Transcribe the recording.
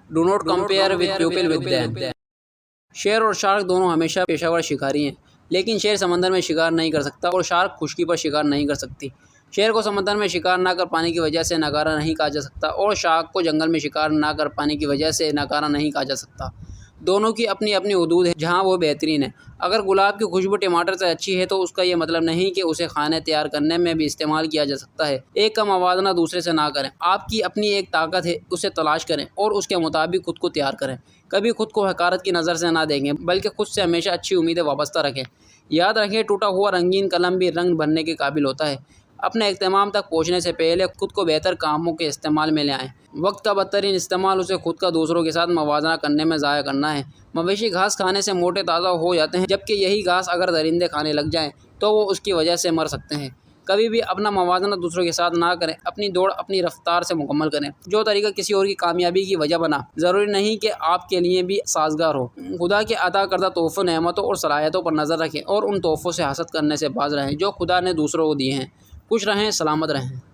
Do not compare with people with them. شیر اور shark دونوں ہمیشہ پیشہ ور شکاری ہیں، لیکن شیر سمندر میں شکار نہیں کر سکتا اور شارک خشکی پر شکار نہیں کر سکتی۔ شیر کو سمندر میں شکار نہ کر پانے کی وجہ سے ناکارہ نہیں کہا جا سکتا اور شارک کو جنگل میں شکار نہ کر پانے کی وجہ سے ناکارہ نہیں کہا جا سکتا۔ دونوں کی اپنی اپنی حدود ہیں جہاں وہ بہترین ہے۔ اگر گلاب کی خوشبو ٹماٹر سے اچھی ہے تو اس کا یہ مطلب نہیں کہ اسے کھانے تیار کرنے میں بھی استعمال کیا جا سکتا ہے۔ ایک کا موازنہ دوسرے سے نہ کریں۔ آپ کی اپنی ایک طاقت ہے، اسے تلاش کریں اور اس کے مطابق خود کو تیار کریں۔ کبھی خود کو حقارت کی نظر سے نہ دیکھیں، بلکہ خود سے ہمیشہ اچھی امیدیں وابستہ رکھیں۔ یاد رکھیں، ٹوٹا ہوا رنگین قلم بھی رنگ بھرنے کے قابل ہوتا ہے۔ اپنے اختتام تک پہنچنے سے پہلے خود کو بہتر کاموں کے استعمال میں لے آئیں۔ وقت کا بدترین استعمال اسے خود کا دوسروں کے ساتھ موازنہ کرنے میں ضائع کرنا ہے۔ مویشی گھاس کھانے سے موٹے تازہ ہو جاتے ہیں، جبکہ یہی گھاس اگر درندے کھانے لگ جائیں تو وہ اس کی وجہ سے مر سکتے ہیں۔ کبھی بھی اپنا موازنہ دوسروں کے ساتھ نہ کریں۔ اپنی دوڑ اپنی رفتار سے مکمل کریں۔ جو طریقہ کسی اور کی کامیابی کی وجہ بنا، ضروری نہیں کہ آپ کے لیے بھی سازگار ہو۔ خدا کے عطا کردہ تحفوں، نعمتوں اور صلاحیتوں پر نظر رکھیں اور ان تحفوں سے حسد کرنے سے باز رہیں جو خدا نے دوسروں کو دیے ہیں۔ خوش رہیں، سلامت رہیں۔